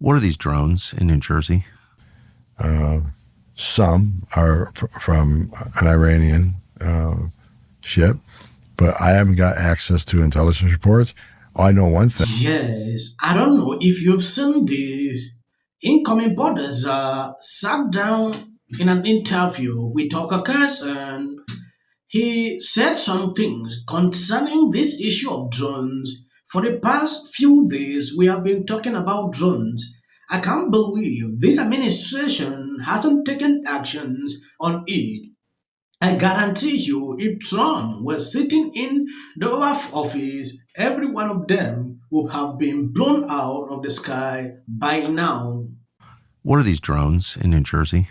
What are these drones in New Jersey? Some are from an Iranian ship, but I haven't got access to intelligence reports. I know one thing. Yes, I don't know if you've seen this. Incoming borders sat down in an interview with Tucker Carlson. He said some things concerning this issue of drones. For the past few days, we have been talking about drones. I can't believe this administration hasn't taken actions on it. I guarantee you, if Trump was sitting in the Oval Office, every one of them would have been blown out of the sky by now. What are these drones in New Jersey?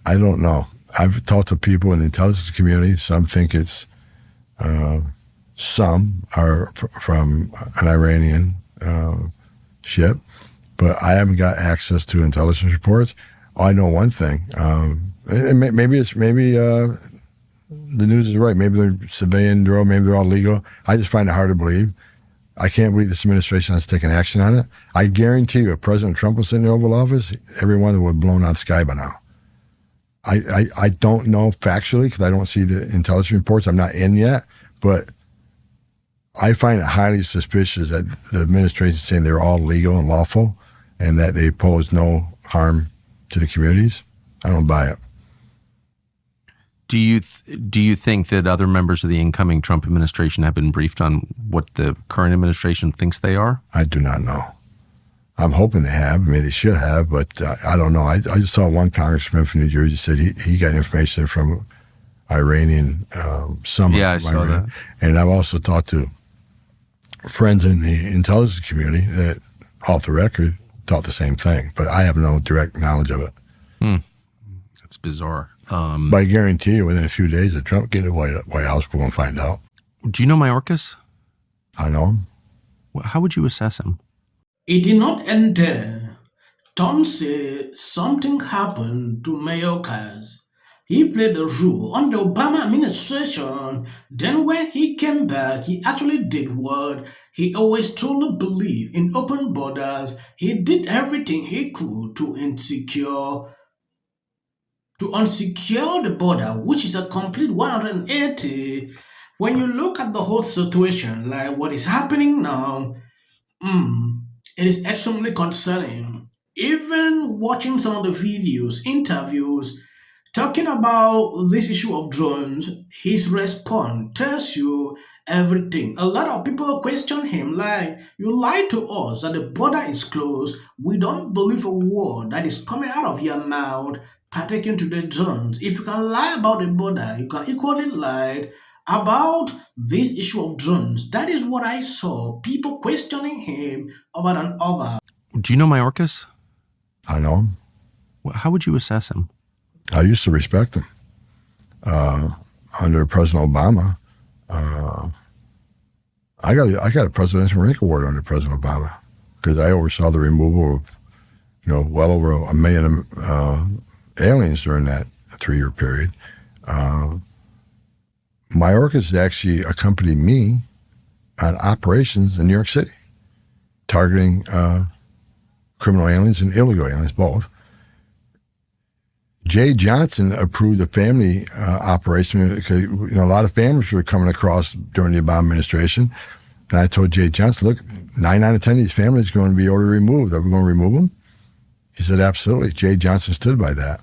I don't know. I've talked to people in the intelligence community. Some think it's, some are from an Iranian ship, but I haven't got access to intelligence reports. I know one thing. Maybe the news is right. Maybe they're civilian drone. Maybe they're all legal. I just find it hard to believe. I can't believe this administration has taken action on it. I guarantee you, if President Trump was in the Oval Office, every one of them would have blown out the sky by now. I don't know factually because I don't see the intelligence reports. I'm not in yet, but I find it highly suspicious that the administration is saying they're all legal and lawful and that they pose no harm to the communities. I don't buy it. Do you think that other members of the incoming Trump administration have been briefed on what the current administration thinks they are? I do not know. I'm hoping they have. I mean, they should have, but I don't know. I just saw one congressman from New Jersey said he got information from Iranian Yeah, I saw that. And I've also talked to friends in the intelligence community that, off the record, thought the same thing, but I have no direct knowledge of it. That's bizarre. But I guarantee you, within a few days, if Trump get to White House, we're going to find out. Do you know Mayorkas? I know him. How would you assess him? It did not end there. Tom said something happened to Mayorkas. He played the role on the Obama administration. Then when he came back, he actually did what he always truly believed in: open borders. He did everything he could to unsecure the border, which is a complete 180. When you look at the whole situation, like what is happening now, it is extremely concerning. Even watching some of the videos, interviews, talking about this issue of drones, his response tells you everything. A lot of people question him, like, you lied to us that the border is closed. We don't believe a word that is coming out of your mouth pertaining to the drones. If you can lie about the border, you can equally lie about this issue of drones. That is what I saw. People questioning him over and over. Do you know Mayorkas? I know him. How would you assess him? I used to respect him. Under President Obama, I got a Presidential Rank Award under President Obama because I oversaw the removal of, well over a million aliens during that 3-year period. Mayorkas actually accompanied me on operations in New York City, targeting criminal aliens and illegal aliens, both. Jay Johnson approved the family operation because a lot of families were coming across during the Obama administration. And I told Jay Johnson, look, 9 out of 10 of these families are going to be ordered removed. Are we going to remove them? He said, absolutely. Jay Johnson stood by that.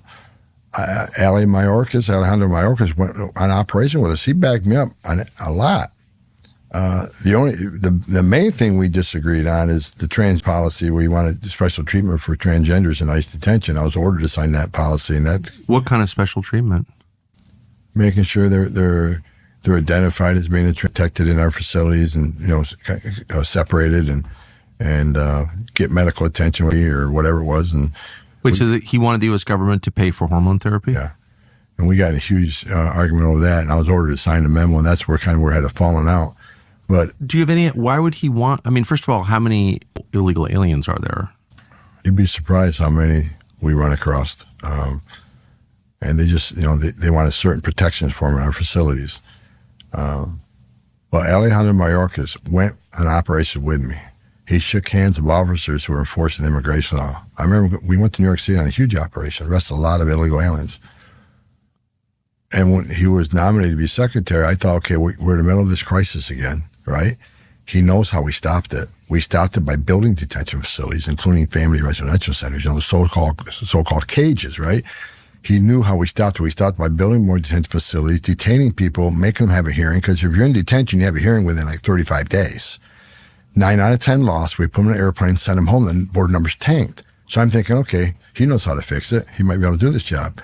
Alejandro Mayorkas went on operation with us. He backed me up on it a lot. The main thing we disagreed on is the trans policy, where you wanted special treatment for transgenders in ICE detention. I was ordered to sign that policy, and that's What kind of special treatment? making sure they're identified as being protected in our facilities and separated and get medical attention or whatever it was. And Wait, so he wanted the U.S. government to pay for hormone therapy? yeah. And we got in a huge argument over that, and I was ordered to sign the memo, and that's where we had a falling out. But do you have any, why would he want, first of all, how many illegal aliens are there? You'd be surprised how many we run across. And they just, they wanted certain protections for them in our facilities. Well, Alejandro Mayorkas went on operation with me. He shook hands with officers who were enforcing the immigration law. I remember we went to New York City on a huge operation, arrested a lot of illegal aliens. And when he was nominated to be secretary, I thought, okay, we're in the middle of this crisis again, right? He knows how we stopped it. We stopped it by building detention facilities, including family residential centers, the so-called cages, right? He knew how we stopped it. We stopped by building more detention facilities, detaining people, making them have a hearing, because if you're in detention, you have a hearing within like 35 days. 9 out of 10 lost. We put them in an airplane, sent them home, and board numbers tanked. So I'm thinking, okay, he knows how to fix it. He might be able to do this job.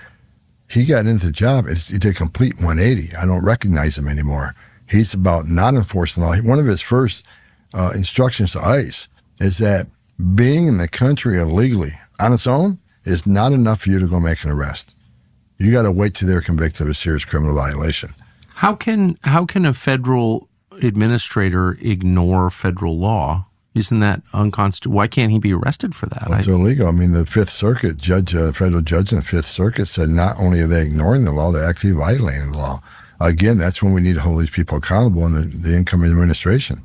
He got into the job. He did a complete 180. I don't recognize him anymore. He's about not enforcing the law. One of his first instructions to ICE is that being in the country illegally on its own is not enough for you to go make an arrest. You got to wait till they're convicted of a serious criminal violation. How can a federal administrator ignore federal law? Isn't that unconstitutional? Why can't he be arrested for that? Well, it's illegal. I mean, the Fifth Circuit judge, federal judge in the Fifth Circuit said not only are they ignoring the law, they're actually violating the law. Again, that's when we need to hold these people accountable in the incoming administration.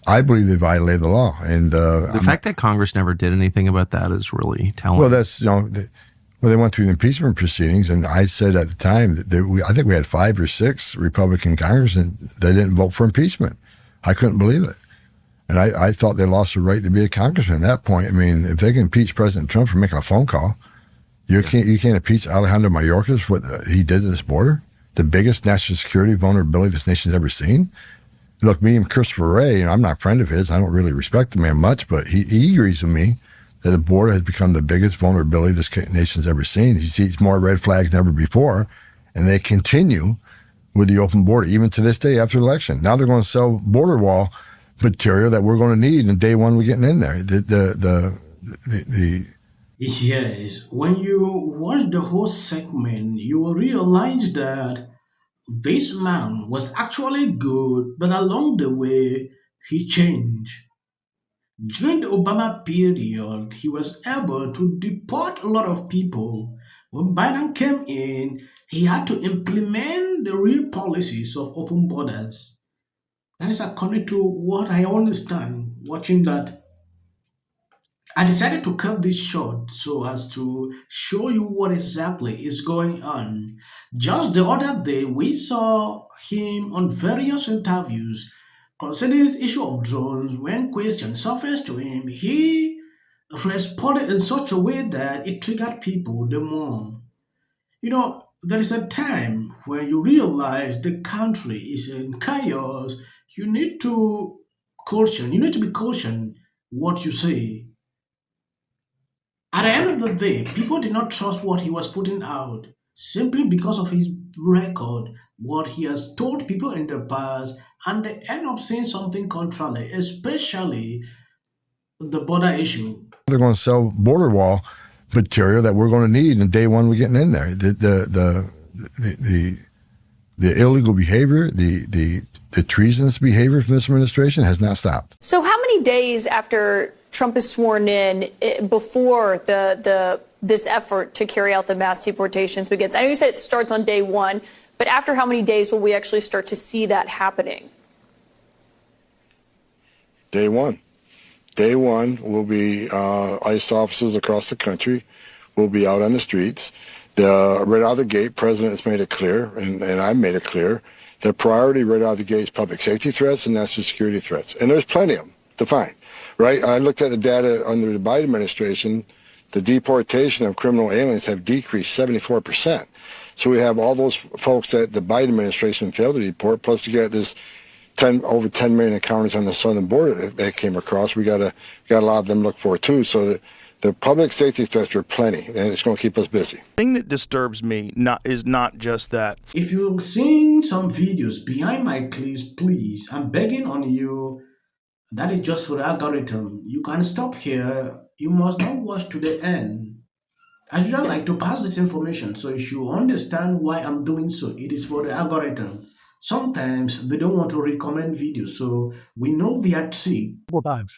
I believe they violated the law. And the fact that Congress never did anything about that is really telling. Well, that's, they went through the impeachment proceedings, and I said at the time that I think we had 5 or 6 Republican congressmen that didn't vote for impeachment. I couldn't believe it. And I thought they lost the right to be a congressman at that point. I mean, if they can impeach President Trump for making a phone call, you can't impeach Alejandro Mayorkas for what he did to this border, the biggest national security vulnerability this nation's ever seen. Look, me and Christopher Wray, I'm not a friend of his. I don't really respect the man much, but he agrees with me that the border has become the biggest vulnerability this nation's ever seen. He sees more red flags than ever before, and they continue with the open border, even to this day after the election. Now they're going to sell border wall material that we're going to need in day one we're getting in there. Yes, when you watch the whole segment, you will realize that this man was actually good, but along the way, he changed. During the Obama period, he was able to deport a lot of people. When Biden came in, he had to implement the real policies of open borders. That is according to what I understand watching that. I decided to cut this short so as to show you what exactly is going on. Just the other day, we saw him on various interviews concerning this issue of drones. When questions surfaced to him, he responded in such a way that it triggered people the more. There is a time when you realize the country is in chaos. You need to be cautioned what you say. At the end of the day, people did not trust what he was putting out simply because of his record, what he has told people in the past, and they end up saying something contrary, especially the border issue. They're going to sell border wall material that we're going to need in day one we're getting in there. The illegal behavior, the treasonous behavior from this administration has not stopped. So how many days after Trump is sworn in before this effort to carry out the mass deportations begins? I know you said it starts on day one, but after how many days will we actually start to see that happening? Day one. Day one will be ICE officers across the country will be out on the streets. Right out of the gate, President has made it clear, and I've made it clear, the priority right out of the gate is public safety threats and national security threats. And there's plenty of them to find, right? I looked at the data under the Biden administration. The deportation of criminal aliens have decreased 74%. So we have all those folks that the Biden administration failed to deport, plus you got this over 10 million encounters on the southern border that came across. We got a lot of them to look for too. So the public safety threats are plenty, and it's going to keep us busy. The thing that disturbs me is not just that. If you're seeing some videos behind my clips, please, I'm begging on you. That is just for the algorithm. You can stop here. You must not watch to the end. I usually like to pass this information so you should understand why I'm doing so. It is for the algorithm. Sometimes they don't want to recommend videos, so we know they are tricked.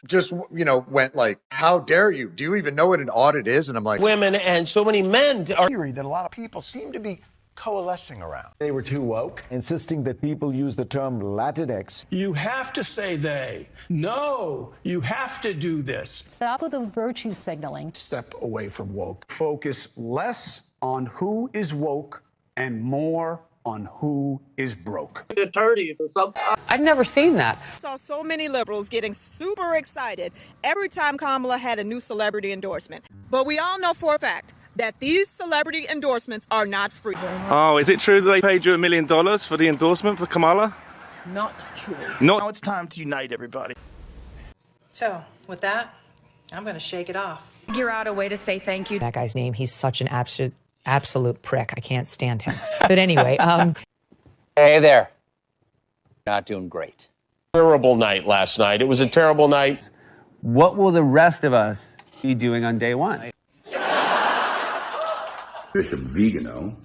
Just went like, how dare you? Do you even know what an audit is? And I'm like, women and so many men are theory that a lot of people seem to be coalescing around. They were too woke, insisting that people use the term Latinx. You have to say they. No, you have to do this. Stop with the virtue signaling. Step away from woke. Focus less on who is woke and more on who is broke. Attorney or something. I've never seen that. I saw so many liberals getting super excited every time Kamala had a new celebrity endorsement. But we all know for a fact that these celebrity endorsements are not free. Oh, is it true that they paid you $1 million for the endorsement for Kamala? Not true. Now it's time to unite everybody. So, with that, I'm going to shake it off. Figure out a way to say thank you. That guy's name, he's such an absolute prick. I can't stand him. But anyway, Hey there. Not doing great. Terrible night last night. It was a terrible night. What will the rest of us be doing on day one? Bishop Vigano,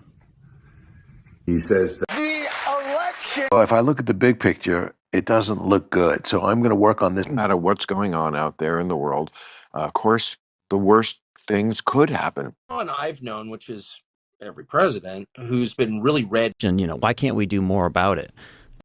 he says that Well, if I look at the big picture, it doesn't look good. So I'm going to work on this. no matter what's going on out there in the world, of course, the worst things could happen. One I've known, which is every president who's been really red. And, why can't we do more about it?